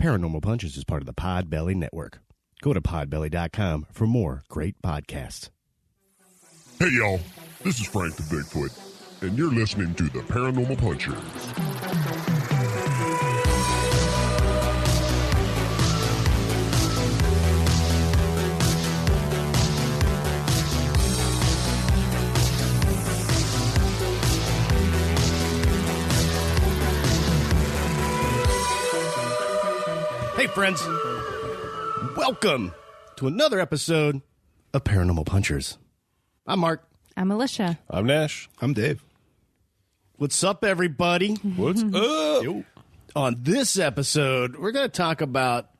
Paranormal Punches is part of the Podbelly Network. Go to podbelly.com for more great podcasts. Hey, y'all. This is Frank the Bigfoot, and you're listening to the Paranormal Punchers. Hey, friends. Welcome to another episode of Paranormal Punchers. I'm Mark. I'm Alicia. I'm Nash. I'm Dave. What's up, everybody? What's up? Yo. On this episode, we're going to talk about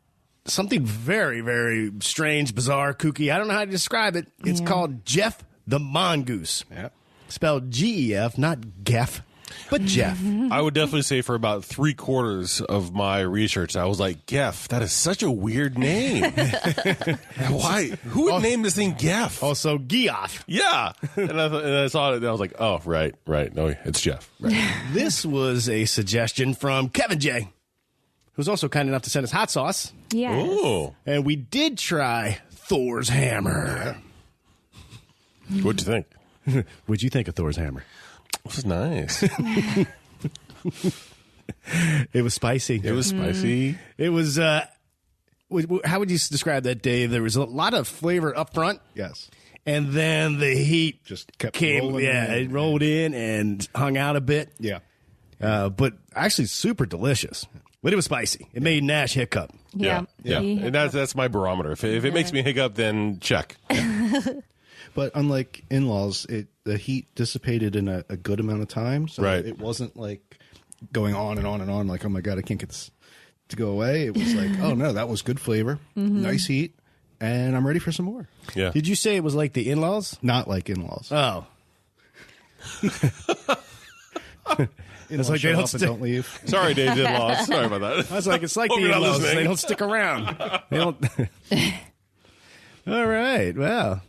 something very, very strange, bizarre, kooky. I don't know how to describe it. It's called Gef the Mongoose. Yeah. Spelled G-E-F, not Gef, but Jeff. I would definitely say for about 3/4 of my research, I was like, Gef, that is such a weird name. Why? Who would name this thing Gef? Also, Geoff. Yeah. And I saw it, and I was like, oh, right. No, it's Jeff. Right. This was a suggestion from Kevin J., who's also kind enough to send us hot sauce. Yes. Oh. And we did try Thor's hammer. What'd you think? What'd you think of Thor's hammer? It was nice. It was spicy. It was spicy. It was, how would you describe that, Dave? There was a lot of flavor up front. Yes. And then the heat Just kept came. rolling Yeah, in. it rolled in and hung out a bit. Yeah. But actually super delicious. But it was spicy. It made Nash hiccup. Yeah. And that's my barometer. If it makes me hiccup, then check. But unlike in-laws, the heat dissipated in a good amount of time. So Right. it wasn't like going on and on and on, like, oh my God, I can't get this to go away. It was like, oh no, that was good flavor, nice heat, and I'm ready for some more. Yeah. Did you say it was like the in-laws? Not like in-laws. Oh. In-laws like they show don't up and stay- don't leave. Sorry, Dave did lost. Sorry about that. I was like, it's like Hope the you're not in-laws. listening. They don't stick around. They don't. All right. Well,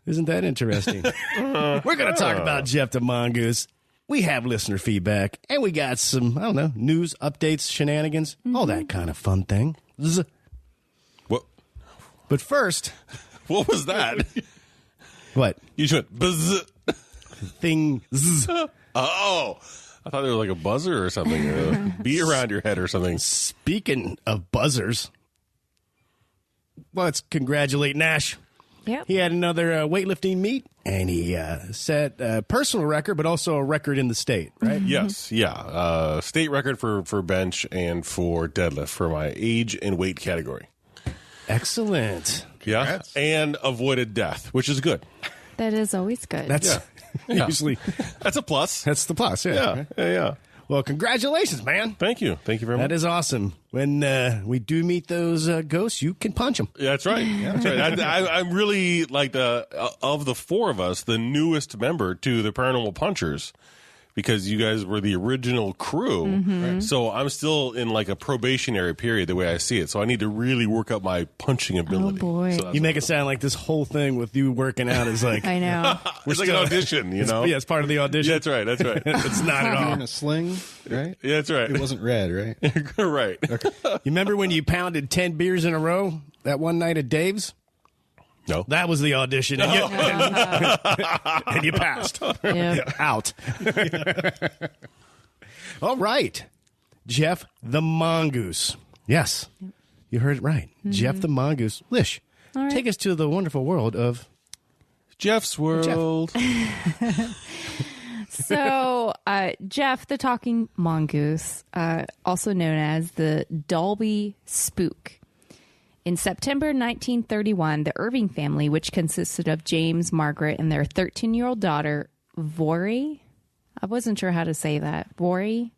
isn't that interesting? We're going to talk about Gef the Mongoose. We have listener feedback, and we got some, I don't know, news, updates, shenanigans, all that kind of fun thing. What? But first, What was that? what? You just went buzz. Things. Oh, I thought there was like a buzzer or something, or a bee around your head or something. Speaking of buzzers, let's congratulate Nash. Yep. He had another weightlifting meet, and he set a personal record, but also a record in the state, right? Yes, yeah. State record for bench and for deadlift for my age and weight category. Excellent. Yeah, Congrats. and avoided death, which is good. That is always good. That's Yeah. usually That's a plus. that's the plus. Yeah. Yeah. Well, congratulations, man. Thank you very much. That is awesome. When we do meet those ghosts, you can punch them. Yeah, that's right. That's right. I'm really like of the four of us, the newest member to the Paranormal Punchers, because you guys were the original crew. Mm-hmm. So I'm still in like a probationary period, the way I see it. So I need to really work up my punching ability. Oh, boy. So that's You make it sound like this whole thing with you working out is like I know. it's like an audition, you know? Yeah, it's part of the audition. Yeah, that's right. That's right. It's not at You're all. in a sling, right? Yeah, that's right. It wasn't red, right? right. You remember when you pounded 10 beers in a row that one night at Dave's? No. That was the audition. And, and you passed. Yeah. Out. All right. Gef the Mongoose. Yes. You heard it right. Gef the Mongoose. Lish, All right. take us to the wonderful world of Jeff's World. So, Gef the Talking Mongoose, also known as the Dalby Spook. In September 1931, the Irving family, which consisted of James, Margaret, and their 13-year-old daughter, Voirrey. I wasn't sure how to say that. Voirrey?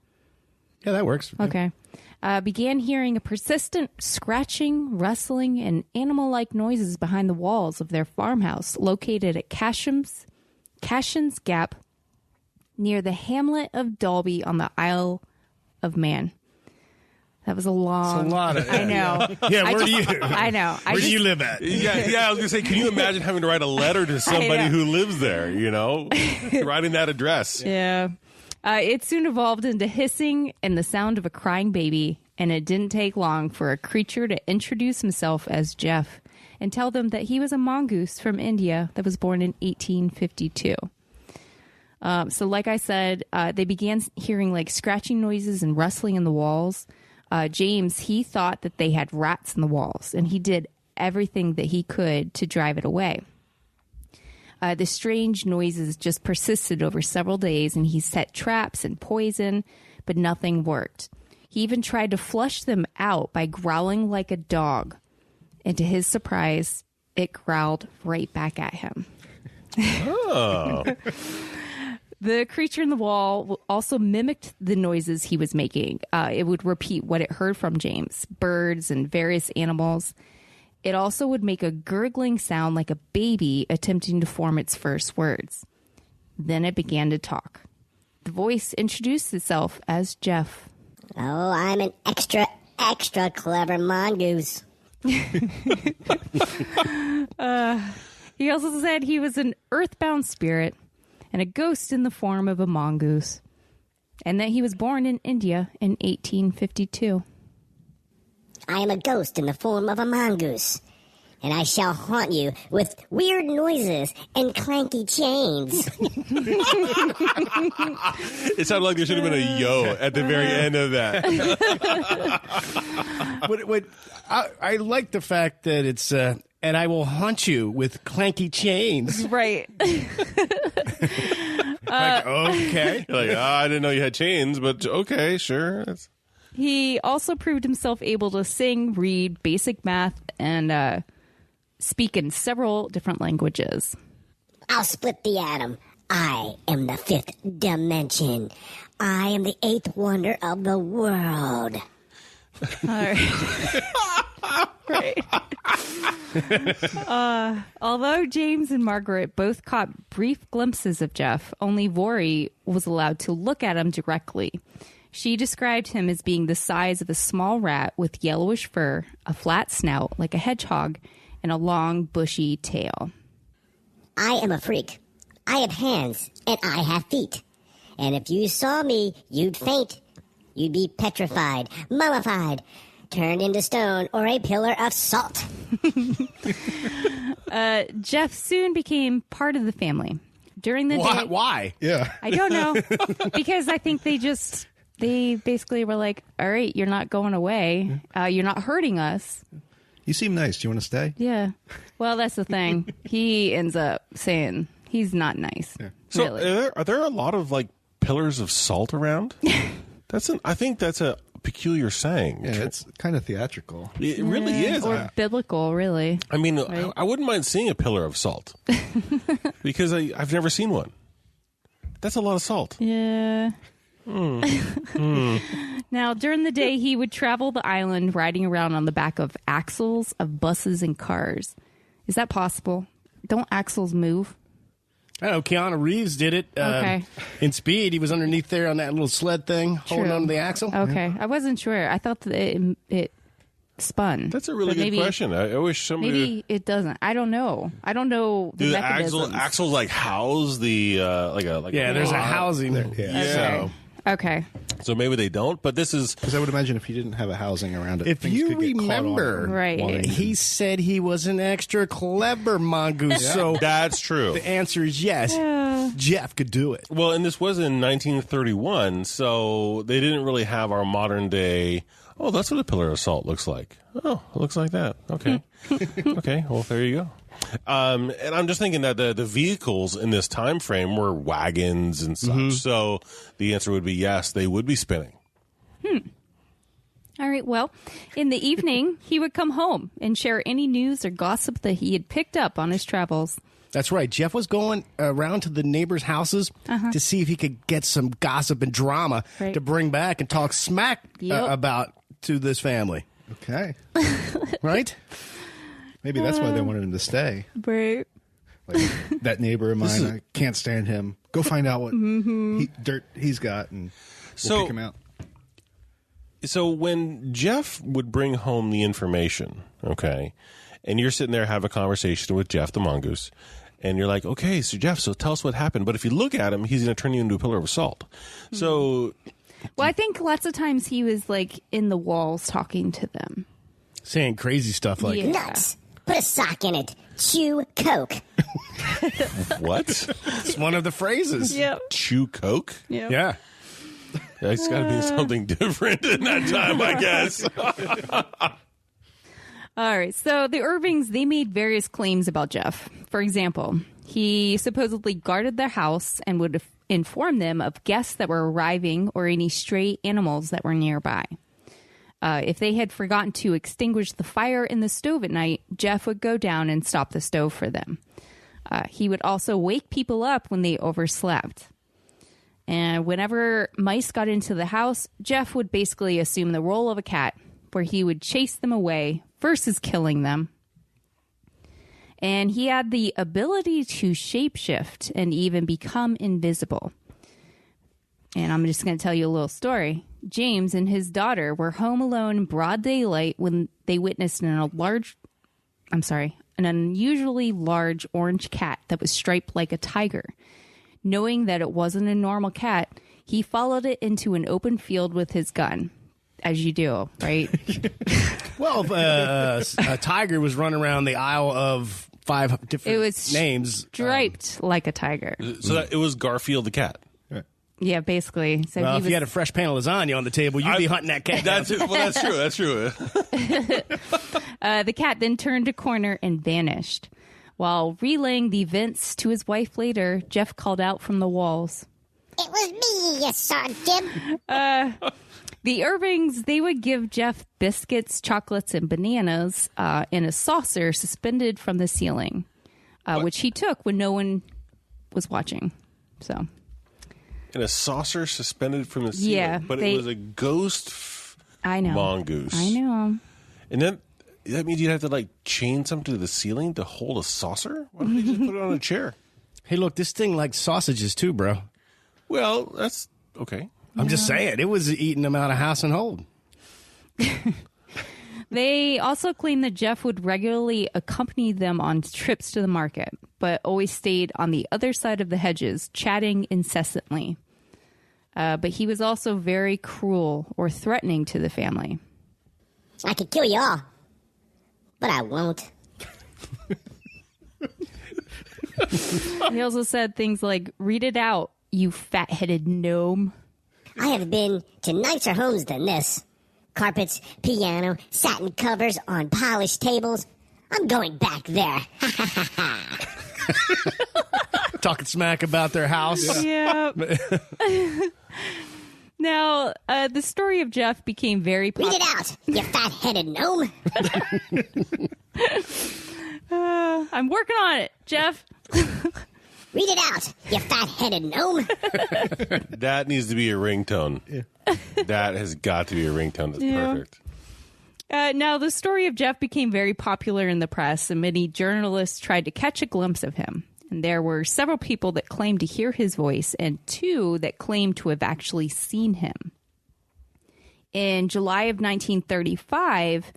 Yeah, that works. Okay. Began hearing a persistent scratching, rustling, and animal-like noises behind the walls of their farmhouse located at Casham's Gap near the hamlet of Dalby on the Isle of Man. That was a long... It's a lot of... I know. Yeah, where do you... I know. Where do you live at? Yeah, I was going to say, can you imagine having to write a letter to somebody know. who lives there, you know? Writing that address. Yeah. It soon evolved into hissing and the sound of a crying baby and it didn't take long for a creature to introduce himself as Gef and tell them that he was a mongoose from India that was born in 1852. So like I said, they began hearing like scratching noises and rustling in the walls. James, he thought that they had rats in the walls, and he did everything that he could to drive it away. The strange noises just persisted over several days, and he set traps and poison, but nothing worked. He even tried to flush them out by growling like a dog. And to his surprise, it growled right back at him. Oh. The creature in the wall also mimicked the noises he was making. It would repeat what it heard from James, birds and various animals. It also would make a gurgling sound like a baby attempting to form its first words. Then it began to talk. The voice introduced itself as Gef. Oh, I'm an extra clever mongoose. He also said he was an earthbound spirit and a ghost in the form of a mongoose, and that he was born in India in 1852. I am a ghost in the form of a mongoose, and I shall haunt you with weird noises and clanky chains. It sounded like there should have been a yo at the very end of that. I like the fact that it's, and I will haunt you with clanky chains. Right. Like, okay. You're like, I didn't know you had chains, but okay, sure. He also proved himself able to sing, read, basic math, and speak in several different languages. I'll split the atom. I am the fifth dimension. I am the eighth wonder of the world. All right. Right. Although James and Margaret both caught brief glimpses of Gef, only Voirrey was allowed to look at him directly. She described him as being the size of a small rat with yellowish fur, a flat snout like a hedgehog, and a long, bushy tail. I am a freak. I have hands, and I have feet. And if you saw me, you'd faint. You'd be petrified, mummified, turned into stone, or a pillar of salt. Gef soon became part of the family. During the day... Why? Yeah. I don't know. Because I think they basically were like, all right, you're not going away. You're not hurting us. You seem nice. Do you want to stay? Yeah. Well, that's the thing. He ends up saying he's not nice. Yeah. So really. are there a lot of like pillars of salt around? I think that's a peculiar saying. Yeah, it's kind of theatrical. It really is. Or biblical, really. I mean, right? I wouldn't mind seeing a pillar of salt because I've never seen one. That's a lot of salt. Yeah. Now, during the day, he would travel the island riding around on the back of axles of buses and cars. Is that possible? Don't axles move? I don't know. Keanu Reeves did it. Okay. In Speed, he was underneath there on that little sled thing, holding True. onto the axle. Okay. I wasn't sure. I thought that it spun. That's a really good question. I wish somebody... Maybe it doesn't. I don't know. I don't know the Do the mechanisms. axles like house the Yeah, there's a housing there. Yeah. Okay. So maybe they don't, but this is... Because I would imagine if you didn't have a housing around it, If things you could get caught on remember, Right. he said he was an extra clever mongoose. So That's true. the answer is yes. Gef could do it. Well, and this was in 1931, so they didn't really have our modern day... Oh, that's what a pillar of salt looks like. Oh, it looks like that. Okay. Okay, well, there you go. And I'm just thinking that the vehicles in this time frame were wagons and such. So the answer would be yes, they would be spinning. All right. Well, in the evening, he would come home and share any news or gossip that he had picked up on his travels. That's right. Gef was going around to the neighbors' houses to see if he could get some gossip and drama to bring back and talk smack about to this family. Okay. Right? Maybe that's why they wanted him to stay. Right. Like, that neighbor of mine, I can't stand him. Go find out what dirt he's got, and we'll pick him out. So when Gef would bring home the information, okay, and you're sitting there have a conversation with Gef the mongoose, and you're like, okay, so Gef, so tell us what happened. But if you look at him, he's going to turn you into a pillar of salt. So Well, I think lots of times he was like in the walls talking to them. Saying crazy stuff like, Yeah. Nuts. Put a sock in it. Chew Coke. What? it's one of the phrases. Chew Coke? Yeah. It's got to be something different in that time, I guess. All right. So the Irvings, they made various claims about Gef. For example, he supposedly guarded their house and would inform them of guests that were arriving or any stray animals that were nearby. If they had forgotten to extinguish the fire in the stove at night, Gef would go down and stop the stove for them. He would also wake people up when they overslept. And whenever mice got into the house, Gef would basically assume the role of a cat, where he would chase them away versus killing them. And he had the ability to shapeshift and even become invisible. And I'm just going to tell you a little story. James and his daughter were home alone in broad daylight when they witnessed an unusually large orange cat that was striped like a tiger. Knowing that it wasn't a normal cat, he followed it into an open field with his gun. As you do, right? Well, a tiger was running around the aisle of 5 different It was names. Striped like a tiger. So it was Garfield the cat. Yeah, basically. So Well, he if you had a fresh pan of lasagna on the table, you'd be hunting that cat. That's true. That's true. The cat then turned a corner and vanished. While relaying the events to his wife later, Gef called out from the walls. It was me, you son, Jim. The Irvings, they would give Gef biscuits, chocolates, and bananas in a saucer suspended from the ceiling, which he took when no one was watching. So, In a saucer suspended from the ceiling. Yeah, But it was a ghost I know. mongoose. I know. And then that means you'd have to like chain something to the ceiling to hold a saucer? Why don't they just put it on a chair? Hey, look, this thing likes sausages too, bro. Well, that's okay. I'm just saying, it was eating them out of house and hold. They also claimed that Gef would regularly accompany them on trips to the market, but always stayed on the other side of the hedges, chatting incessantly. But he was also very cruel or threatening to the family. I could kill you all, but I won't. He also said things like, "Read it out, you fat-headed gnome." I have been to nicer homes than this. Carpets, piano, satin covers on polished tables. I'm going back there. Talking smack about their house. Yeah. Now, the story of Gef became very Read popular. it out, you fat-headed gnome. I'm working on it, Gef. Read it out, you fat-headed gnome. That needs to be a ringtone. Yeah. That has got to be a ringtone. That's perfect. Now, the story of Gef became very popular in the press, and many journalists tried to catch a glimpse of him. And there were several people that claimed to hear his voice, and 2 that claimed to have actually seen him. In July of 1935,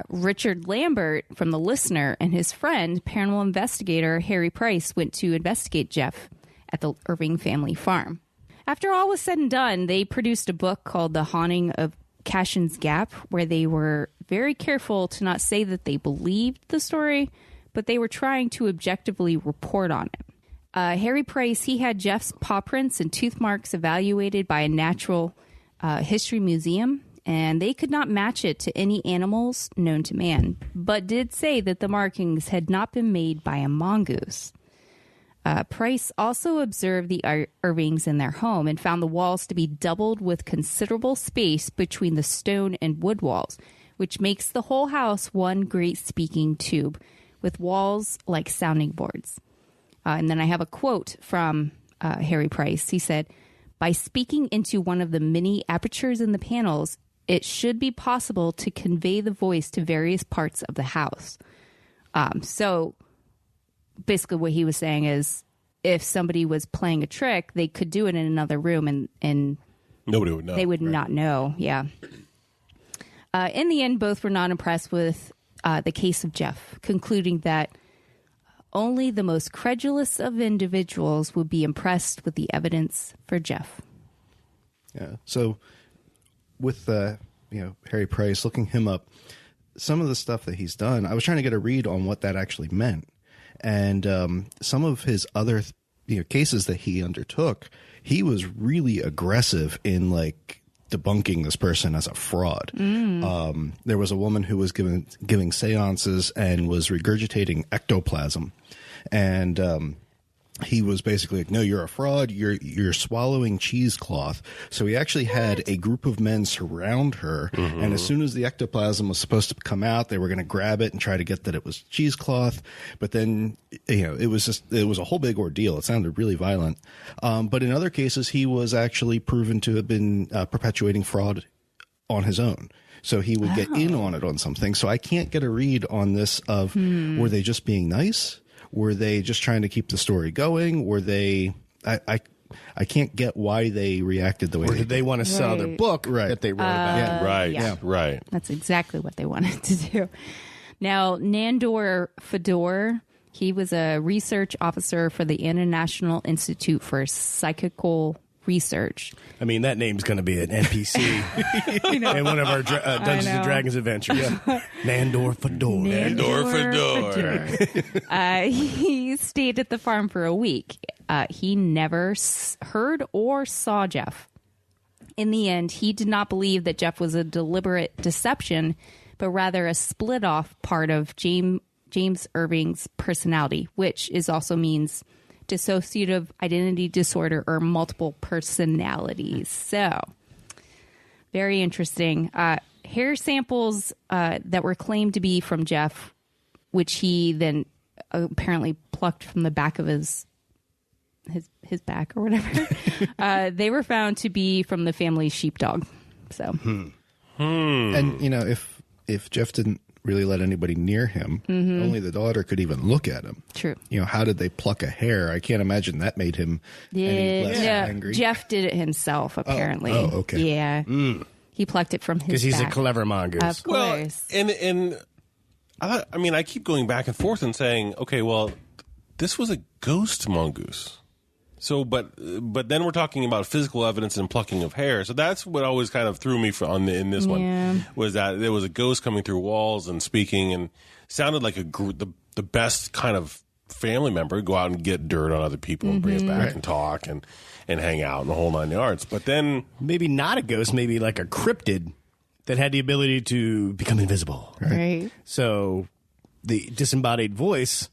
Richard Lambert from The Listener and his friend, paranormal investigator Harry Price, went to investigate Gef at the Irving family farm. After all was said and done, they produced a book called The Haunting of Cashin's Gap, where they were very careful to not say that they believed the story, but they were trying to objectively report on it. Harry Price, he had Gef's paw prints and tooth marks evaluated by a natural history museum, and they could not match it to any animals known to man, but did say that the markings had not been made by a mongoose. Price also observed the Irvings in their home and found the walls to be doubled with considerable space between the stone and wood walls, which makes the whole house one great speaking tube, with walls like sounding boards. And then I have a quote from Harry Price. He said, "By speaking into one of the many apertures in the panels, it should be possible to convey the voice to various parts of the house." So basically what he was saying is, if somebody was playing a trick, they could do it in another room and Nobody would know. they would not know. Yeah. In the end, both were not impressed with the case of Gef, concluding that only the most credulous of individuals would be impressed with the evidence for Gef. Yeah. So with Harry Price, looking him up, some of the stuff that he's done, I was trying to get a read on what that actually meant, and some of his other cases that he undertook, he was really aggressive in like debunking this person as a fraud. There was a woman who was giving seances and was regurgitating ectoplasm, and he was basically like, no, you're a fraud. You're swallowing cheesecloth. So he actually had a group of men surround her. And as soon as the ectoplasm was supposed to come out, they were going to grab it and try to get that it was cheesecloth. But then, it was a whole big ordeal. It sounded really violent. But in other cases, he was actually proven to have been perpetuating fraud on his own. So he would get in on it on something. So I can't get a read on this of were they just being nice? Were they just trying to keep the story going? Were they? I can't get why they reacted the way. Or did they want to sell their book that they wrote about? Right. That's exactly what they wanted to do. Now, Nandor Fedor, he was a research officer for the International Institute for Psychical Research. I mean, that name's going to be an NPC in one of our Dungeons and Dragons adventures. Nandor Fedor. Nandor Fedor. He stayed at the farm for a week. He never heard or saw Gef. In the end, he did not believe that Gef was a deliberate deception, but rather a split-off part of James Irving's personality, which also means dissociative identity disorder or multiple personalities. So, very interesting. Hair samples that were claimed to be from Gef, which he then apparently plucked from the back of his back or whatever, they were found to be from the family's sheepdog. So, and if Gef didn't really let anybody near him, only the daughter could even look at him. True. How did they pluck a hair? I can't imagine that made him any less angry. Gef did it himself, apparently. Oh, okay. Yeah. He plucked it from his back. Because he's a clever mongoose. Of course. Well, and I keep going back and forth and saying, okay, well, this was a ghost mongoose. So, but then we're talking about physical evidence and plucking of hair. So that's what always kind of threw me in this one, was that there was a ghost coming through walls and speaking, and sounded like the best kind of family member, go out and get dirt on other people and bring us back and talk and hang out in the whole 9 yards. But then maybe not a ghost, maybe like a cryptid that had the ability to become invisible. Right. So the disembodied voice,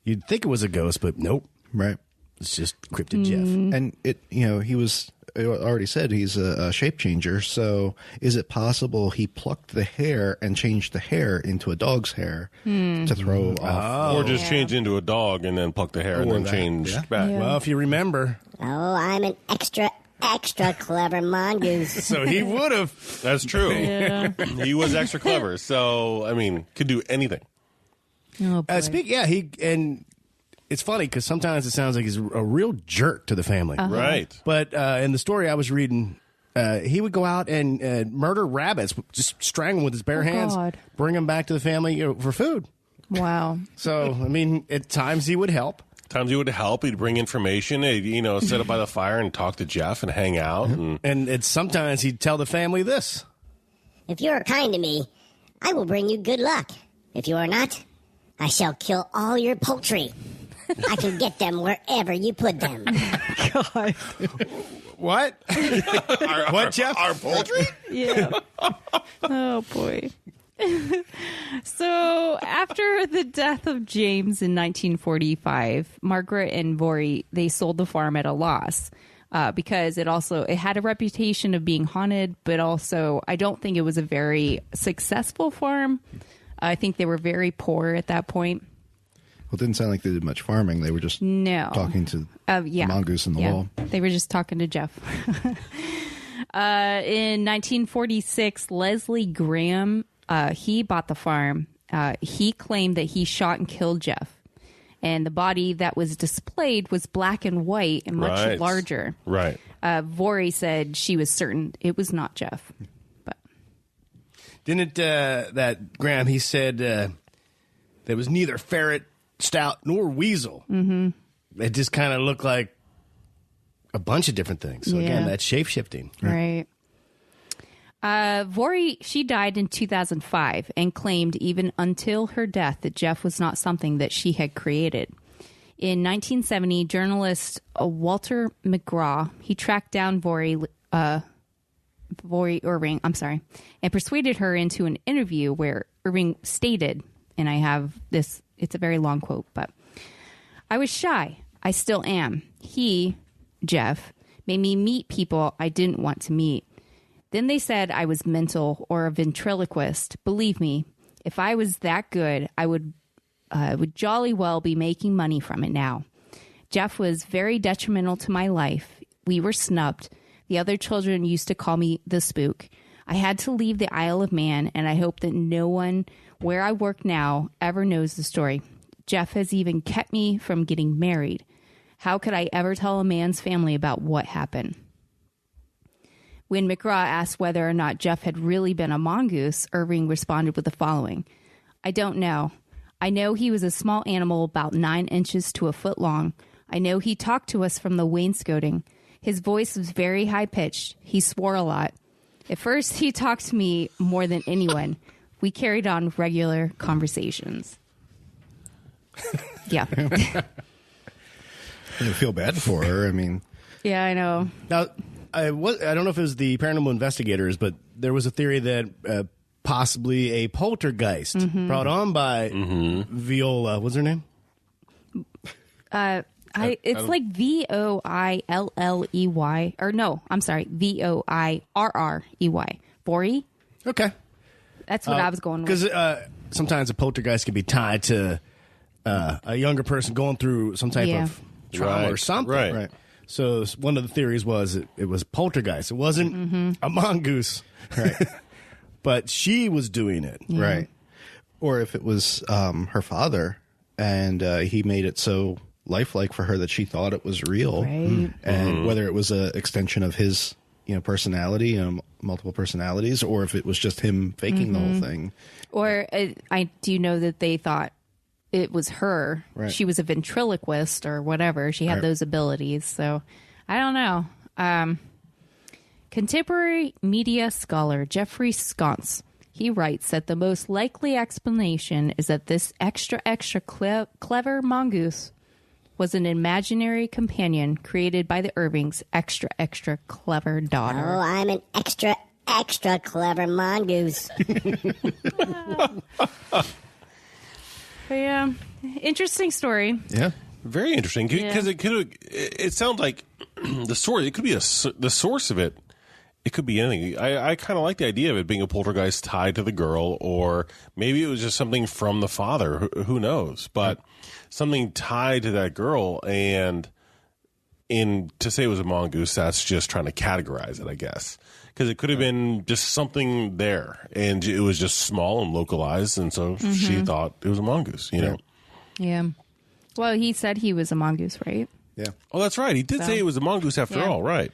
you'd think it was a ghost, but nope. Right. It's just cryptid Gef. And he was, I already said he's a shape changer. So is it possible he plucked the hair and changed the hair into a dog's hair to throw off? Or just change into a dog and then pluck the hair and then change back. Yeah. Well, if you remember. Oh, I'm an extra clever mongoose. So he would have. That's true. Yeah. He was extra clever. So, could do anything. Oh, boy. It's funny because sometimes it sounds like he's a real jerk to the family. Right. But in the story I was reading, he would go out and murder rabbits, just strangle them with his bare hands, bring them back to the family for food. Wow. So, at times he would help. He'd bring information. He'd, sit up by the fire and talk to Gef and hang out. And sometimes he'd tell the family this. If you are kind to me, I will bring you good luck. If you are not, I shall kill all your poultry. I can get them wherever you put them. God. What? What, Gef? Our poultry? Yeah. Oh, boy. So, after the death of James in 1945, Margaret and Voirrey, they sold the farm at a loss because it had a reputation of being haunted, but also I don't think it was a very successful farm. I think they were very poor at that point. Well, it didn't sound like they did much farming. They were just talking to the mongoose in the wall. They were just talking to Gef. In 1946, Leslie Graham, he bought the farm. He claimed that he shot and killed Gef. And the body that was displayed was black and white and much larger. Right. Voirrey said she was certain it was not Gef. But didn't that Graham, he said there was neither ferret, stout, nor weasel. Mm-hmm. It just kind of looked like a bunch of different things. So again, that's shape-shifting. Right. Voirrey, she died in 2005 and claimed even until her death that Gef was not something that she had created. In 1970, journalist Walter McGraw, he tracked down Voirrey Irving, and persuaded her into an interview where Irving stated, and I have this, it's a very long quote, but I was shy. I still am. He, Gef, made me meet people I didn't want to meet. Then they said I was mental or a ventriloquist. Believe me, if I was that good, I would jolly well be making money from it now. Gef was very detrimental to my life. We were snubbed. The other children used to call me the spook. I had to leave the Isle of Man, and I hope that no one where I work now ever knows the story. Gef has even kept me from getting married. How could I ever tell a man's family about what happened? When McGraw asked whether or not Gef had really been a mongoose, Irving responded with the following. I don't know. I know he was a small animal about 9 inches to a foot long. I know he talked to us from the wainscoting. His voice was very high-pitched. He swore a lot. At first, he talked to me more than anyone. We carried on regular conversations. Yeah. I feel bad for her. I mean, yeah, I know. Now, I don't know if it was the paranormal investigators, but there was a theory that possibly a poltergeist brought on by Viola. What's her name? It's like Voilley, or no, I'm sorry, Voirrey. Voirrey? Okay. That's what I was going with. Because sometimes a poltergeist can be tied to a younger person going through some type of trauma or something. Right. So one of the theories was it was poltergeist. It wasn't a mongoose. Right. But she was doing it. Yeah. Right. Or if it was her father and he made it so lifelike for her that she thought it was real. Right. And whether it was an extension of his personality, multiple personalities, or if it was just him faking the whole thing. Or I do know that they thought it was her. Right. She was a ventriloquist or whatever. She had those abilities. So I don't know. Contemporary media scholar Jeffrey Sconce, he writes that the most likely explanation is that this extra clever mongoose was an imaginary companion created by the Irvings' extra clever daughter. Oh, I'm an extra clever mongoose. Yeah, interesting story. Yeah. Very interesting because it sounds like the source. It could be the source of it. It could be anything. I kind of like the idea of it being a poltergeist tied to the girl, or maybe it was just something from the father. Who knows? But something tied to that girl, and to say it was a mongoose, that's just trying to categorize it, I guess. Because it could have been just something there, and it was just small and localized, and so she thought it was a mongoose, you know? Yeah. Well, he said he was a mongoose, right? Yeah. Oh, that's right. He did say it was a mongoose after all, right?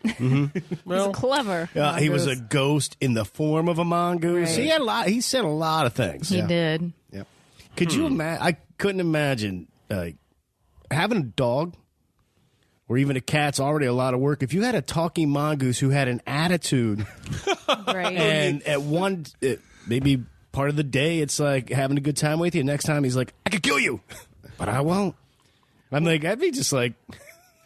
Well, He's clever. He was a ghost in the form of a mongoose. Right. He said a lot of things. He did. Yep. Could you imagine? I couldn't imagine having a dog or even a cat's already a lot of work. If you had a talking mongoose who had an attitude, Right. and at maybe part of the day it's like having a good time with you. Next time he's like, I could kill you, but I won't. I'm like, I'd be just like,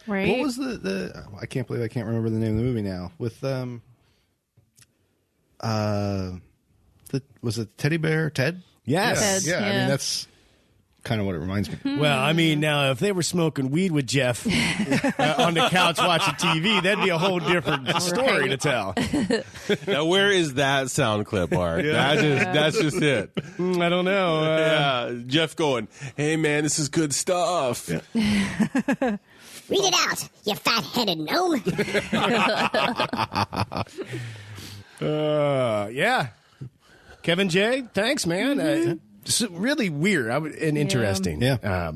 Right. What was the I can't believe I can't remember the name of the movie now. With was it Teddy Bear Ted? yes. Ted. Yeah, I Yeah. mean that's kind of what it reminds me. Well, I mean, now if they were smoking weed with Gef on the couch watching TV, that'd be a whole different story to tell. now where is that sound clip, Mark? That's just it. I don't know. Yeah, Jeff going, hey man, this is good stuff. Read it out, you fat-headed gnome. Yeah. Kevin J, thanks, man. It's really weird and interesting. Yeah.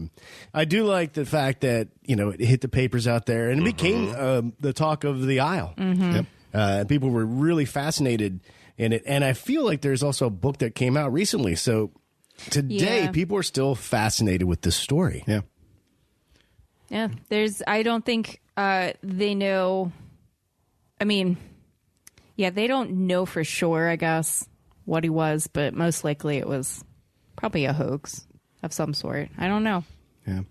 I do like the fact that, it hit the papers out there and it became the talk of the aisle. Yep. People were really fascinated in it. And I feel like there's also a book that came out recently. So today, people are still fascinated with this story. Yeah. Yeah. I don't think they know. I mean, yeah, they don't know for sure, I guess, what he was, but most likely it was probably a hoax of some sort. I don't know. Yeah.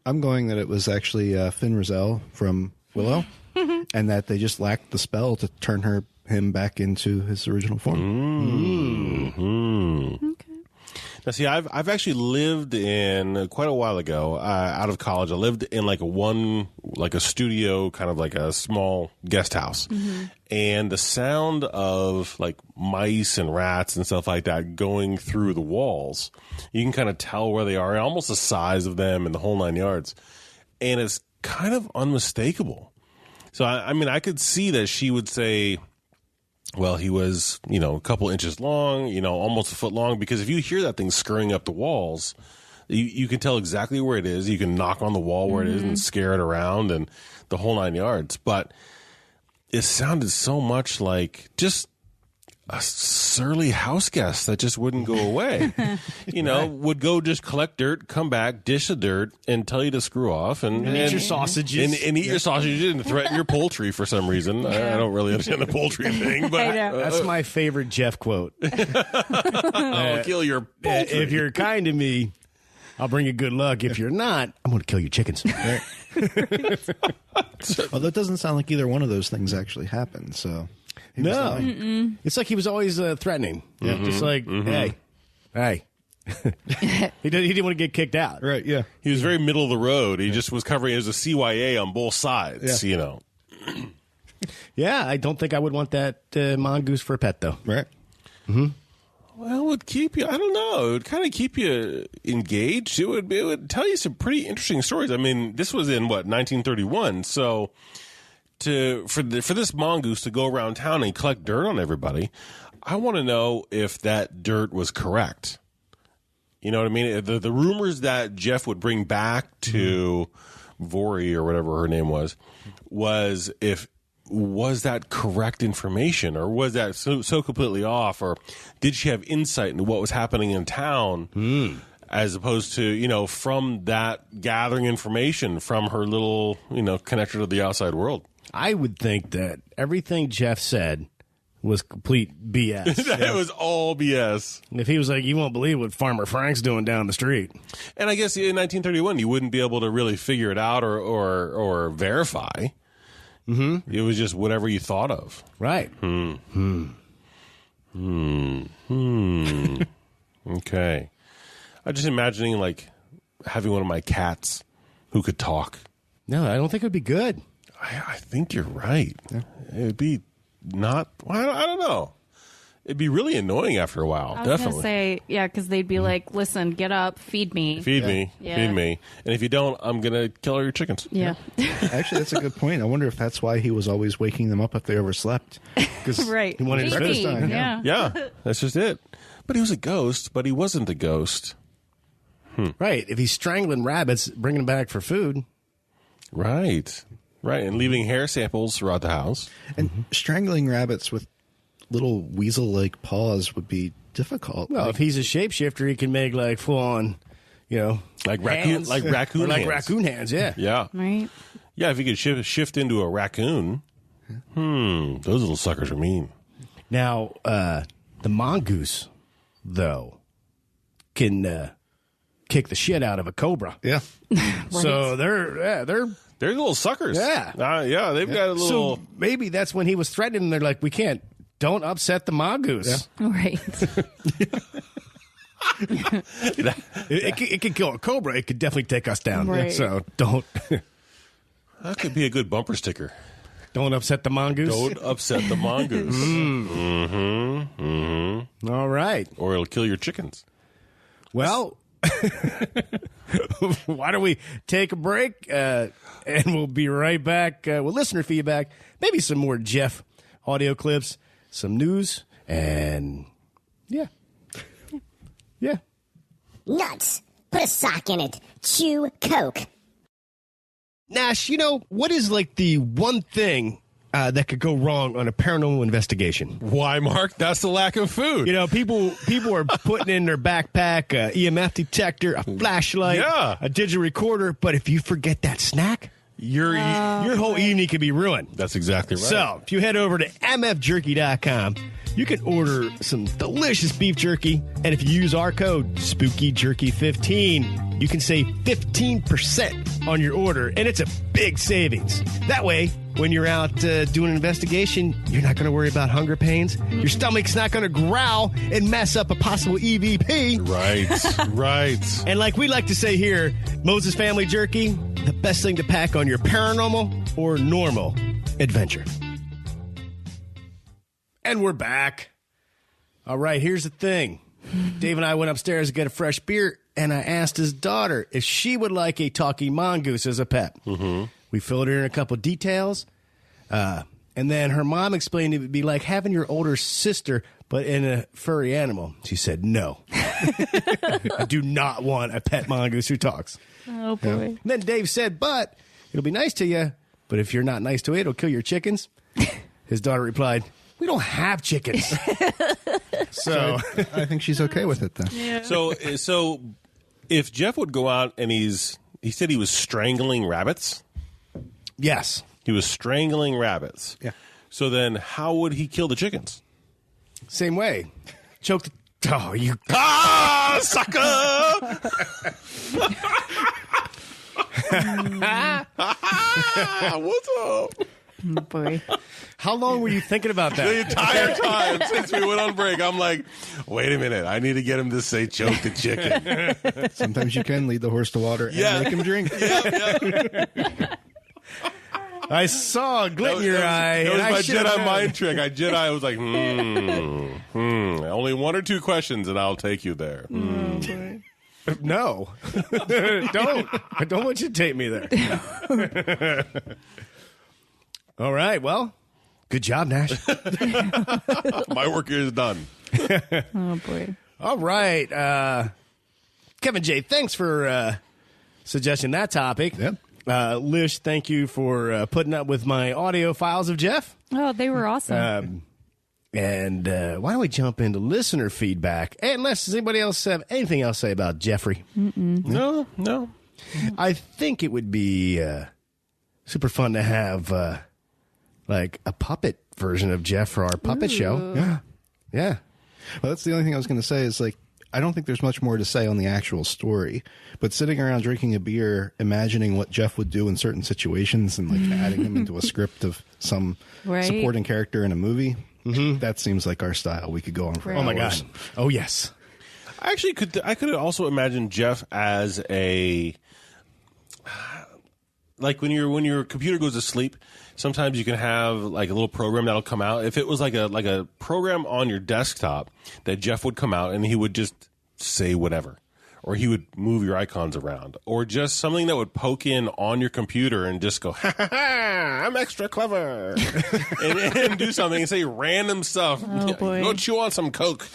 I'm going that it was actually Finn Rizal from Willow, and that they just lacked the spell to turn him back into his original form. Okay. Now, see, I've actually lived in quite a while ago, out of college. I lived in like a studio, kind of like a small guest house, and the sound of like mice and rats and stuff like that going through the walls, you can kind of tell where they are, almost the size of them and the whole 9 yards, and it's kind of unmistakable. So I mean, I could see that she would say, well, he was, a couple inches long, almost a foot long, because if you hear that thing scurrying up the walls, you can tell exactly where it is. You can knock on the wall where it is and scare it around and the whole 9 yards. But it sounded so much like just a surly house guest that just wouldn't go away. Would go just collect dirt, come back, dish the dirt, and tell you to screw off and eat your sausages. And eat your sausages and threaten your poultry for some reason. I don't really understand the poultry thing, but that's my favorite Gef quote. I'll kill your poultry. If you're kind to me, I'll bring you good luck. If you're not, I'm going to kill your chickens. Right. Although it doesn't sound like either one of those things actually happened, so... No, it's like he was always threatening. Yeah, just like, hey. He didn't want to get kicked out. Right, yeah. He was very middle of the road. He just was covering as a CYA on both sides, Yeah, I don't think I would want that mongoose for a pet, though. Right. Well, it would keep you, I don't know, it would kind of keep you engaged. It would tell you some pretty interesting stories. I mean, this was in, 1931, so... For this mongoose to go around town and collect dirt on everybody, I want to know if that dirt was correct. You know what I mean? The rumors that Gef would bring back to Voirrey or whatever her name was that correct information, or was that so completely off, or did she have insight into what was happening in town? As opposed to, from that gathering information from her little, connector to the outside world. I would think that everything Gef said was complete BS. It was all BS. If he was like, you won't believe what Farmer Frank's doing down the street. And I guess in 1931, you wouldn't be able to really figure it out or verify. It was just whatever you thought of. Right. Okay. I'm just imagining, like, having one of my cats who could talk. No, I don't think it would be good. I think you're right. Yeah. It would be not... I don't know. It'd be really annoying after a while. I was going to say, yeah, because they'd be like, listen, get up, feed me. Feed me. And if you don't, I'm going to kill all your chickens. Yeah. Actually, that's a good point. I wonder if that's why he was always waking them up if they overslept. Right. He wanted breakfast time. Yeah, that's just it. But he was a ghost, but he wasn't a ghost. Right. If he's strangling rabbits, bringing them back for food. Right. And leaving hair samples throughout the house. And strangling rabbits with little weasel-like paws would be difficult. Well, if he's a shapeshifter, he can make like full-on, like hands. raccoon hands. Raccoon hands, yeah. Yeah. Right. Yeah, if you could shift into a raccoon. Those little suckers are mean. Now, the mongoose, though, can kick the shit out of a cobra. Yeah. So they're little suckers. Yeah. They've got a little... So maybe that's when he was threatening. They're like, don't upset the mongoose. Yeah. Right. It could kill a cobra. It could definitely take us down. Right. So don't. That could be a good bumper sticker. Don't upset the mongoose. Don't upset the mongoose. All right. Or it'll kill your chickens. Well, why don't we take a break and we'll be right back with listener feedback, maybe some more Gef audio clips, some news, and yeah. Nuts. Put a sock in it. Chew Coke. Nash, what is like the one thing that could go wrong on a paranormal investigation? Why, Mark? That's the lack of food. People are putting in their backpack a EMF detector, a flashlight, Yeah. a digital recorder, but if you forget that snack, your whole evening could be ruined. That's exactly right. So, if you head over to mfjerky.com, you can order some delicious beef jerky. And if you use our code, SpookyJerky15, you can save 15% on your order. And it's a big savings. That way, when you're out doing an investigation, you're not going to worry about hunger pains. Your stomach's not going to growl and mess up a possible EVP. Right, right. And like we like to say here, Moses Family Jerky, the best thing to pack on your paranormal or normal adventure. And we're back. All right, here's the thing. Dave and I went upstairs to get a fresh beer, and I asked his daughter if she would like a talking mongoose as a pet. Mm-hmm. We filled her in a couple details, and then her mom explained it would be like having your older sister, but in a furry animal. She said, no. I do not want a pet mongoose who talks. Oh, boy. And then Dave said, but it'll be nice to you, but if you're not nice to it, it'll kill your chickens. His daughter replied, we don't have chickens. So I think she's okay with it then. Yeah. So if Gef would go out and he said he was strangling rabbits. yes. He was strangling rabbits. Yeah. So then how would he kill the chickens? Same way. Choke the... Oh, you... Ah, sucker! What's up? Oh, boy. How long were you thinking about The that? entire time since we went on break, I'm like, wait a minute. I need to get him to say choke the chicken. Sometimes you can lead the horse to water and Yeah. make him drink. I saw a glint in your eye. It was and I my should've Jedi known. mind trick. I was like, only one or two questions and I'll take you there. No. Don't. I don't want you to take me there. All right. Well, good job, Nash. My work here is done. Oh, boy. All right. Kevin J., thanks for suggesting that topic. Yep. Lish, thank you for putting up with my audio files of Gef. Oh, they were awesome. And why don't we jump into listener feedback? Unless, does anybody else have anything else to say about Jeffrey? No. I think it would be super fun to have like a puppet version of Gef for our puppet show. Yeah. Well, that's the only thing I was going to say is like, I don't think there's much more to say on the actual story, but sitting around drinking a beer, imagining what Gef would do in certain situations and like adding him into a script of some Right. supporting character in a movie, that seems like our style. We could go on for Right. Oh my hours. God. Oh yes. I actually could also imagine Gef as a, like when your computer goes to sleep, sometimes you can have like a little program that'll come out. If it was like a program on your desktop that Gef would come out and he would just say whatever, or he would move your icons around, or just something that would poke in on your computer and just go, ha ha ha, I'm extra clever, and do something and say random stuff. Oh, boy. Go chew on some Coke,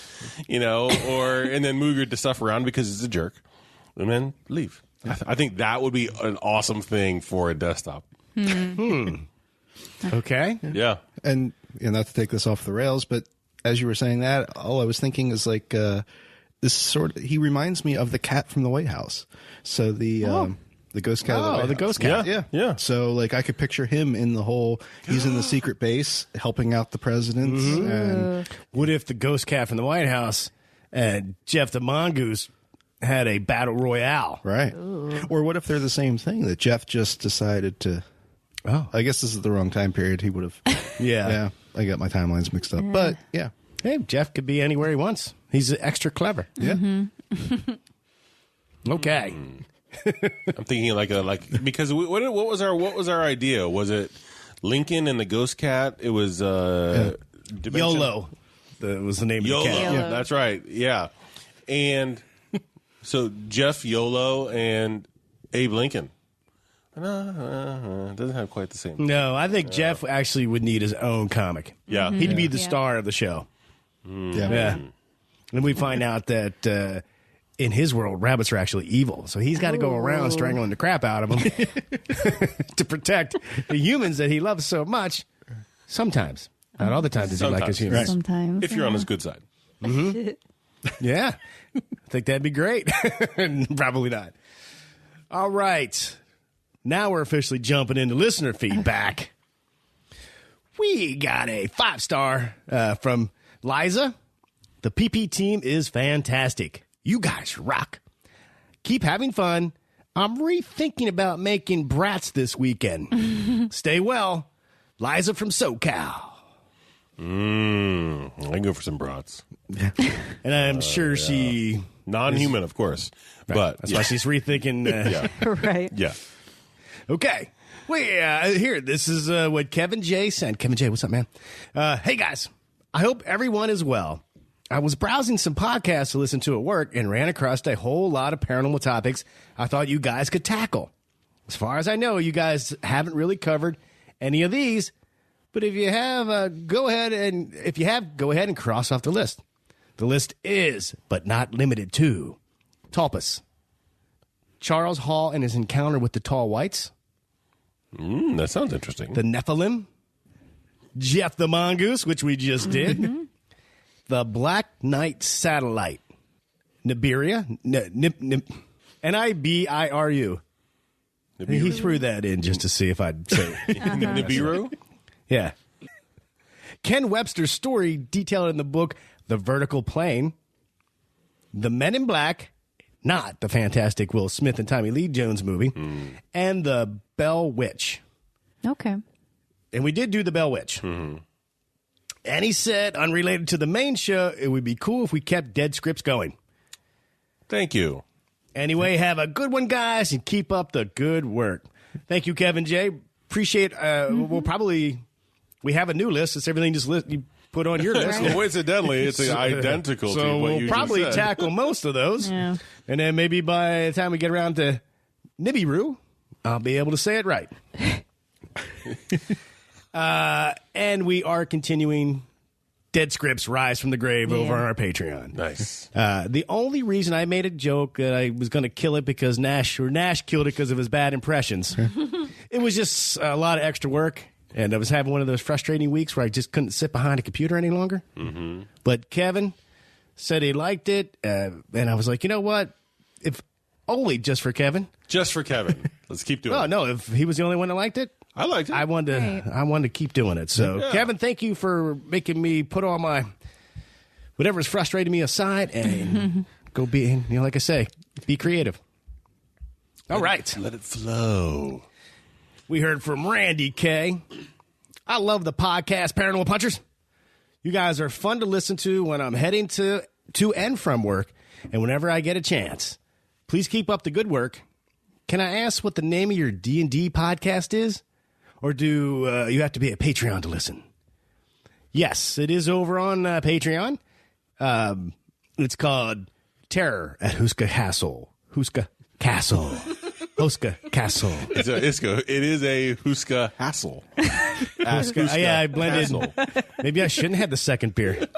and then move your stuff around because it's a jerk, and then leave. I think that would be an awesome thing for a desktop. Okay. Yeah. And not to take this off the rails, but as you were saying that, all I was thinking is like this sort of, he reminds me of the cat from the White House. So the ghost cat of the White the House. ghost cat. Yeah. So like I could picture him in the whole, he's in the secret base helping out the presidents. And What if the ghost cat from the White House and Gef the Mongoose had a battle royale? right. Or what if they're the same thing that Gef just decided to, I guess this is the wrong time period. He would have, Yeah. I got my timelines mixed up, but yeah. Hey, Gef could be anywhere he wants. He's extra clever. Yeah. Okay. I'm thinking because what was our idea? Was it Lincoln and the ghost cat? It was Dimension- YOLO. That was the name YOLO. of the cat. YOLO. That's right. Yeah. And so Gef YOLO and Abe Lincoln. No, doesn't have quite the same. No, I think Gef actually would need his own comic. Yeah. He'd be the Yeah. star of the show. Yeah. Yeah. And we find out that in his world, rabbits are actually evil. So he's got to go around strangling the crap out of them to protect the humans that he loves so much. Sometimes. Not all the time does he like his humans. Sometimes. If you're on his good side. Yeah. I think that'd be great. Probably not. All right. Now we're officially jumping into listener feedback. We got a 5-star from Liza. The PP team is fantastic. You guys rock. Keep having fun. I'm rethinking about making brats this weekend. Stay well. Liza from SoCal. I can go for some brats. And I'm sure she... Non-human, of course. Right. But That's why she's rethinking... Right. Yeah. Okay. Well, here, this is what Kevin J sent. Kevin J, what's up, man? Hey, guys. I hope everyone is well. I was browsing some podcasts to listen to at work and ran across a whole lot of paranormal topics I thought you guys could tackle. As far as I know, you guys haven't really covered any of these, but if you have, go ahead and cross off the list. The list is, but not limited to, Tulpas, Charles Hall and his encounter with the Tall Whites, That sounds interesting. the Nephilim, Gef the Mongoose, which we just did, the Black Knight Satellite, Nibiru, Nibiru. He threw that in just to see if I'd say it. Nibiru? Yeah. Ken Webster's story detailed in the book The Vertical Plane, The Men in Black, not the fantastic Will Smith and Tommy Lee Jones movie, and The Bell Witch. Okay. And we did do The Bell Witch. And he said, unrelated to the main show, it would be cool if we kept dead scripts going. Thank you. Anyway, have a good one, guys, and keep up the good work. Thank you, Kevin J. Appreciate we have a new list. It's everything you put on your list. Well, coincidentally, it's identical to what we'll you probably just said. tackle most of those. Yeah. And then maybe by the time we get around to Nibiru, I'll be able to say it right. And we are continuing Dead Scripts Rise from the Grave over on our Patreon. Nice. The only reason I made a joke that I was going to kill it because Nash killed it because of his bad impressions. It was just a lot of extra work, and I was having one of those frustrating weeks where I just couldn't sit behind a computer any longer. But Kevin said he liked it, and I was like, you know what? If only just for Kevin. Just for Kevin. Let's keep doing Oh, it. no, if he was the only one that liked it, I liked it. I wanted to keep doing it. So, Yeah. Kevin, thank you for making me put all my whatever's frustrating me aside and go be, like I say, be creative. All right. Let it flow. We heard from Randy K. I love the podcast Paranormal Punchers. You guys are fun to listen to when I'm heading to and from work and whenever I get a chance. Please keep up the good work. Can I ask what the name of your D&D podcast is? Or do you have to be a Patreon to listen? Yes, it is over on Patreon. It's called Terror at Huska Castle. Huska Castle. Huska Castle. It is a Huska hassle. I blended. Castle. Maybe I shouldn't have the second beer.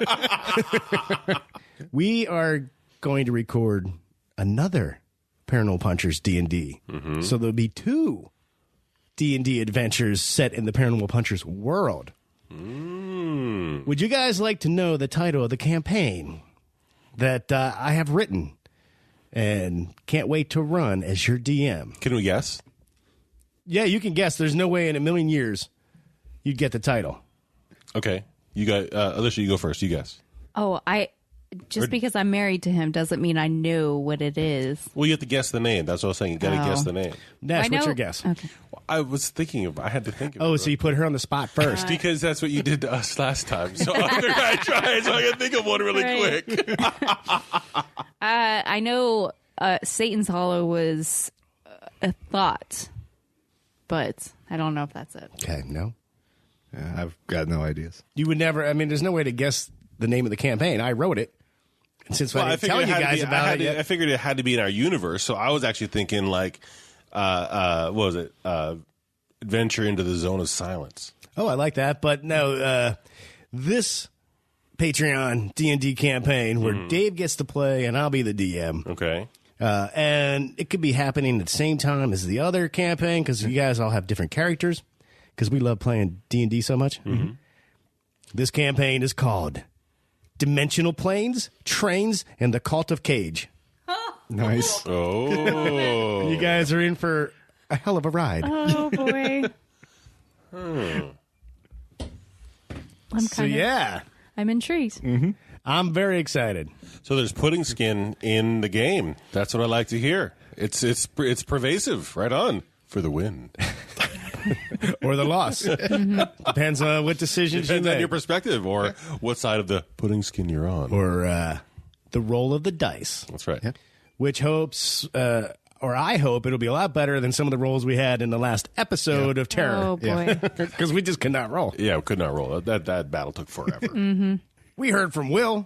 We are going to record another Paranormal Punchers D&D. So there'll be 2 D&D adventures set in the Paranormal Punchers world. Would you guys like to know the title of the campaign that I have written and can't wait to run as your DM? Can we guess? Yeah, you can guess. There's no way in a million years you'd get the title. Okay. You got Alicia, you go first. You guess. Oh, because I'm married to him doesn't mean I know what it is. Well, you have to guess the name. That's what I was saying. You got to guess the name. Nash, I know- what's your guess? Okay. I was thinking of. I had to think of it. Oh, so you put her on the spot first. Because that's what you did to us last time. So I'm going to try so I can think of one really Right. quick. I know Satan's Hollow was a thought, but I don't know if that's it. Okay, no. Yeah, I've got no ideas. You would never, there's no way to guess the name of the campaign. I wrote it. And since I didn't tell you guys about it yet. I figured it had to be in our universe. So I was actually thinking like, what was it? Adventure into the Zone of Silence. Oh, I like that. But no, this Patreon D&D campaign where Dave gets to play and I'll be the DM. Okay. And it could be happening at the same time as the other campaign because you guys all have different characters because we love playing D&D so much. This campaign is called Dimensional Planes, Trains, and the Cult of Cage. Nice. Oh. You guys are in for a hell of a ride. Oh, boy. I'm intrigued. I'm very excited. So there's pudding skin in the game. That's what I like to hear. It's pervasive. Right on for the win. Or the loss. Depends on what decisions Depends you on make. your perspective or what side of the pudding skin you're on. Or the roll of the dice. That's right. Which hopes, or I hope it'll be a lot better than some of the rolls we had in the last episode of Terror. Oh, boy. Because we just could not roll. Yeah, we could not roll. That battle took forever. We heard from Will.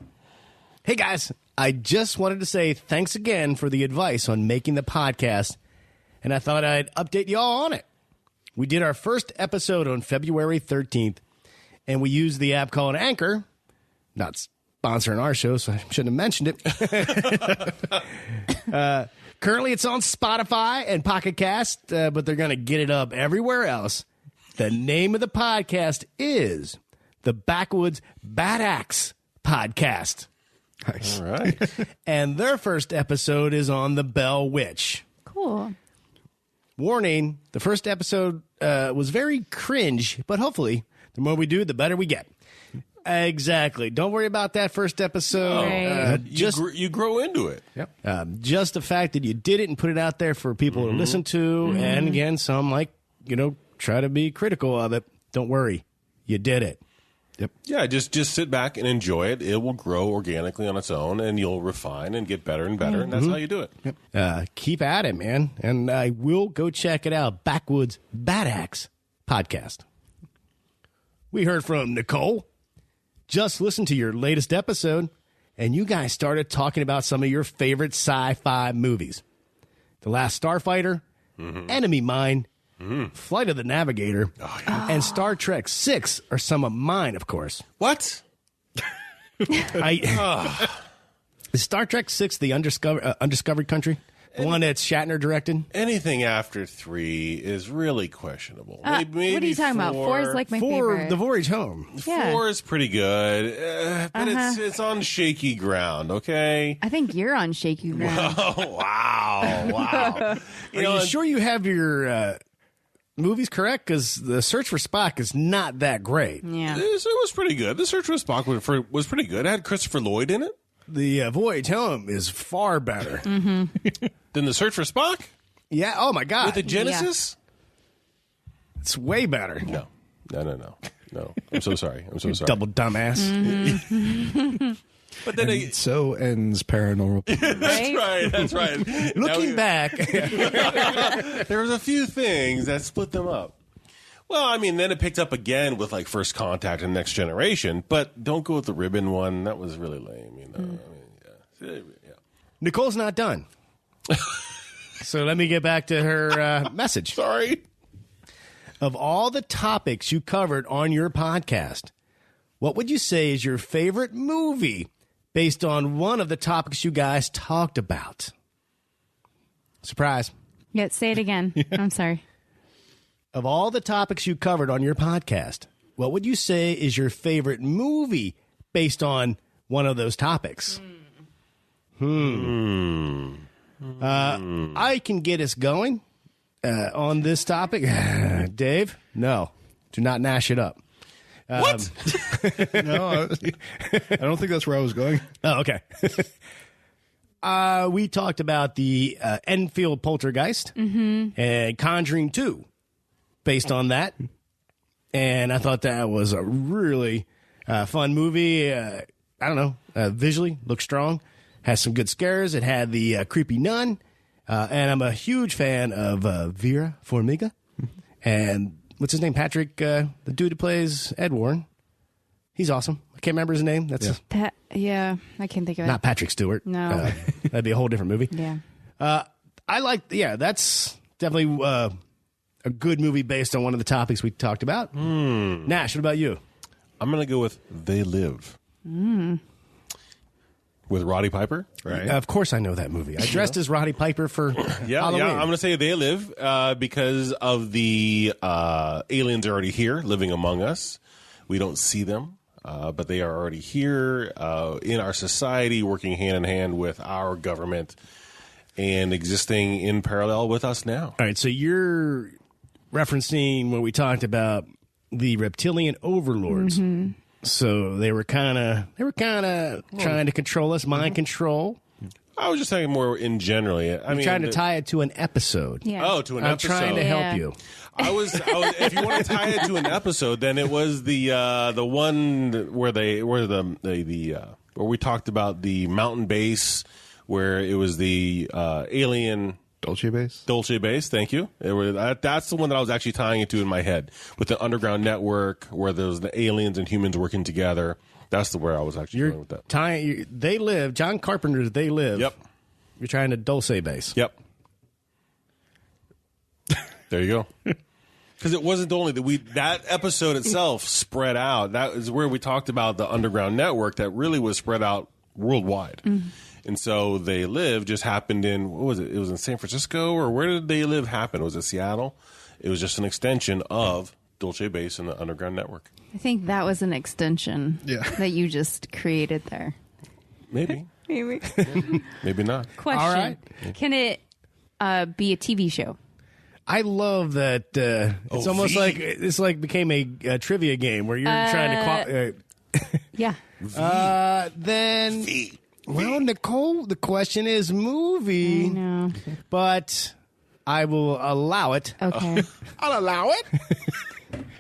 Hey, guys, I just wanted to say thanks again for the advice on making the podcast, and I thought I'd update you all on it. We did our first episode on February 13th, and we used the app called Anchor. Not sponsoring our show, so I shouldn't have mentioned it. Currently, it's on Spotify and Pocket Cast, but they're going to get it up everywhere else. The name of the podcast is the Backwoods Bad Axe Podcast. Nice. All right. And their first episode is on the Bell Witch. Cool. Warning, the first episode was very cringe, but hopefully the more we do, the better we get. Exactly. Don't worry about that first episode. Right. You grow into it. Yep. Just the fact that you did it and put it out there for people to listen to. And again, some try to be critical of it. Don't worry. You did it. Yep. Yeah, just sit back and enjoy it. It will grow organically on its own, and you'll refine and get better and better, and that's how you do it. Yep. Keep at it, man. And I will go check it out. Backwoods Bad Axe Podcast. We heard from Nicole. Just listened to your latest episode, and you guys started talking about some of your favorite sci-fi movies. The Last Starfighter, Enemy Mine, Flight of the Navigator, and Star Trek VI are some of mine, of course. What? Is Star Trek VI the undiscovered country? The one that Shatner directed? Anything after 3 is really questionable. Maybe what are you talking about? 4 is like my favorite. The Voyage Home. Yeah. 4 is pretty good, but it's on shaky ground, okay? I think you're on shaky ground. Oh, wow. Are you sure you have your movies correct? Because the Search for Spock is not that great. Yeah. It was pretty good. The Search for Spock was pretty good. It had Christopher Lloyd in it. The Voyage Home is far better. Than the Search for Spock? Yeah. Oh, my God. With the Genesis? It's way better. No. I'm so sorry. Double dumbass. But then So ends Paranormal. That's right. Looking back. There was a few things that split them up. Well, I mean, then it picked up again with like First Contact and Next Generation, but don't go with the ribbon one. That was really lame, Yeah. Nicole's not done. So let me get back to her message. Sorry. Of all the topics you covered on your podcast, what would you say is your favorite movie based on one of the topics you guys talked about? Surprise. Yeah, say it again. I'm sorry. Of all the topics you covered on your podcast, what would you say is your favorite movie based on one of those topics? I can get us going on this topic. Dave, no. Do not gnash it up. What? No, I don't think that's where I was going. Oh, okay. We talked about the Enfield Poltergeist and Conjuring 2 based on that. And I thought that was a really fun movie. I don't know. Visually, looked strong. Has some good scares. It had the creepy nun. And I'm a huge fan of Vera Farmiga. And what's his name? Patrick, the dude who plays Ed Warren. He's awesome. I can't remember his name. That's I can't think of it. not Patrick Stewart. No. That'd be a whole different movie. Yeah. That's definitely a good movie based on one of the topics we talked about. Nash, what about you? I'm going to go with They Live. With Roddy Piper. Right. Of course I know that movie. I dressed as Roddy Piper for Halloween. I'm going to say They Live because of the aliens are already here, living among us. We don't see them, but they are already here in our society, working hand in hand with our government. and existing in parallel with us now. All right, so you're referencing what we talked about, the reptilian overlords. So they were kind of trying to control us, mind control. I was just saying more in generally. I mean, Trying to tie it to an episode. Yeah. Oh, to an I'm episode. trying to Yeah. help you. I was. If you want to tie it to an episode, then it was the one where we talked about the mountain base, where it was the alien Dolce base. Dolce base. Thank you. That's the one that I was actually tying it to in my head, with the underground network where there's the aliens and humans working together. That's where I was actually going with that. They live. John Carpenter's They Live. Yep. You're trying to Dulce base. Yep. There you go. Because it wasn't only that episode itself spread out. That is where we talked about the underground network that really was spread out worldwide. And so They Live just happened in, what was it? It was in San Francisco, or where did They Live happen? Was it Seattle? It was just an extension of Dolce Base and the underground network. I think that was an extension that you just created there. Maybe. Maybe. Maybe not. Question. All right. Can it be a TV show? I love that. It's almost like it's like became a trivia game where you're trying to. Yeah. Then, well, Nicole, the question is movie, No. but I will allow it. Okay. I'll allow it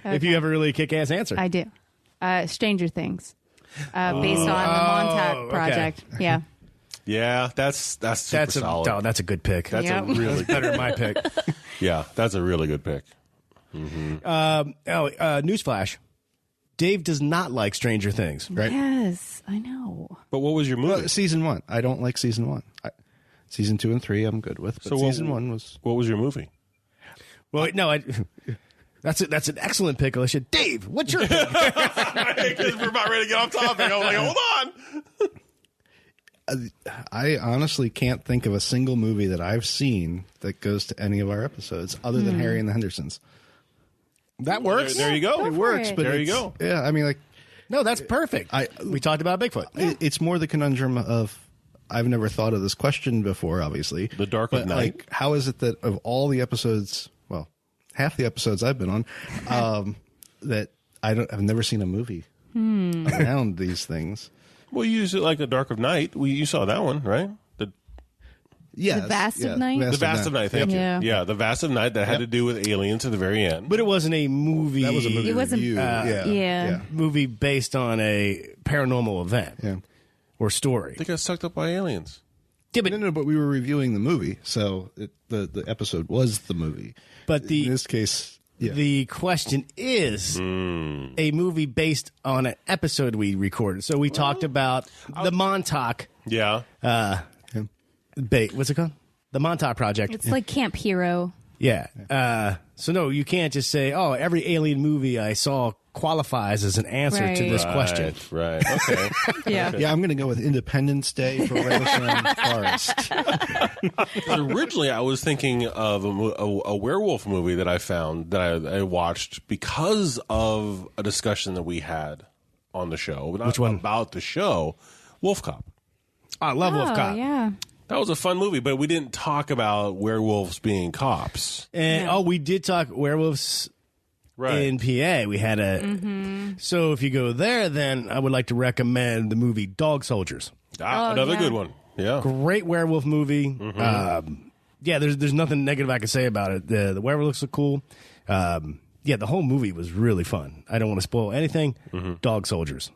if you have a really kick-ass answer. I do. Stranger Things. Based on the Montauk okay. Project. Yeah. Yeah, that's super solid. That's a good pick. That's Yep. a really good. better than my pick. Yeah, that's a really good pick. Newsflash. Dave does not like Stranger Things, right? Yes, I know. But what was your movie? Well, season 1. I don't like season 1. Season 2 and 3 I'm good with, but season 1 was... What was your movie? Well, no, that's an excellent pick, Alicia. Dave, what's your pick? Because we're about ready to get off topic. I was like, hold on. I honestly can't think of a single movie that I've seen that goes to any of our episodes other than Harry and the Hendersons. That works. There you go. Go It works, for it. but There you it's- go. Yeah, I mean, like, No, that's perfect. We talked about Bigfoot. it's more the conundrum of I've never thought of this question before, obviously. The Dark of but, Night. Like, how is it that of all the episodes, well, half the episodes I've been on, that I've never seen a movie around these things. Well, you used it like a Dark of Night. You saw that one, right? Yes, The Vast of Night? The Vast of Night. Thank you. Yeah. Yeah, the Vast of Night that had to do with aliens at the very end. But it wasn't a movie. That was a movie It wasn't- review. Yeah. movie based on a paranormal event Yeah. or story. They got sucked up by aliens. Yeah, but, No, but we were reviewing the movie, so the episode was the movie. but In this case, yeah. the question is a movie based on an episode we recorded. So we talked about the Montauk. Yeah. What's it called? The Montauk Project. It's like Camp Hero. Yeah. So no, you can't just say, "Oh, every alien movie I saw qualifies as an answer to Right. this question." Right. Okay. Yeah. Yeah, I'm going to go with Independence Day for Riverside Forest. But originally, I was thinking of a werewolf movie that I found that I watched because of a discussion that we had on the show. Which one? About the show, Wolf Cop. I love Wolf Cop. Yeah. That was a fun movie, but we didn't talk about werewolves being cops. And we did talk werewolves in PA. We had a So if you go there, then I would like to recommend the movie Dog Soldiers. Another yeah. good one. Yeah. Great werewolf movie. Yeah, there's nothing negative I can say about it. The werewolves look cool. Yeah, the whole movie was really fun. I don't want to spoil anything. Dog Soldiers.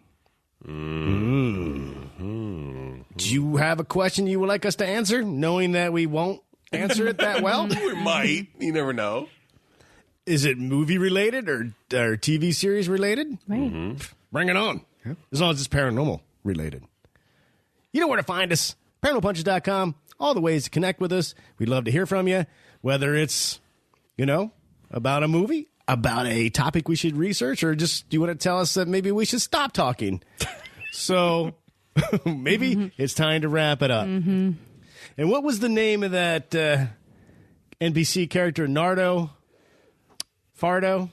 Do you have a question you would like us to answer, knowing that we won't answer it that well? We might. You never know. Is it movie related or TV series related? Right. Bring it on. As long as it's paranormal related. You know where to find us. ParanormalPunches.com. All the ways to connect with us. We'd love to hear from you. Whether it's, about a movie, about a topic we should research, or just you want to tell us that maybe we should stop talking. So maybe it's time to wrap it up. And what was the name of that NPC character? Nardo? Fardo?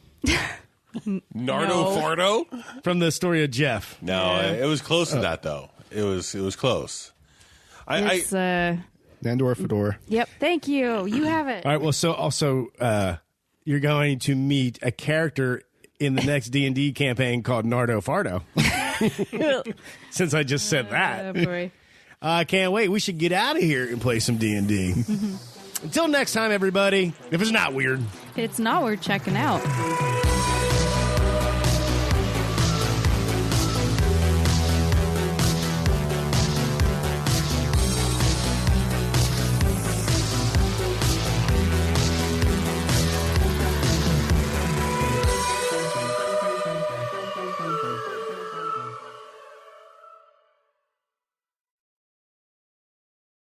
Nardo Fardo? From the story of Gef. No, it was close to that though. It was close. It's Nandor Fedora. Yep. Thank you. You have it. All right. Well, so also you're going to meet a character in the next D&D campaign called Nardo Fardo. Since I just said that. Oh, boy. I can't wait. We should get out of here and play some D&D. Until next time, everybody. If it's not weird. It's not worth checking out.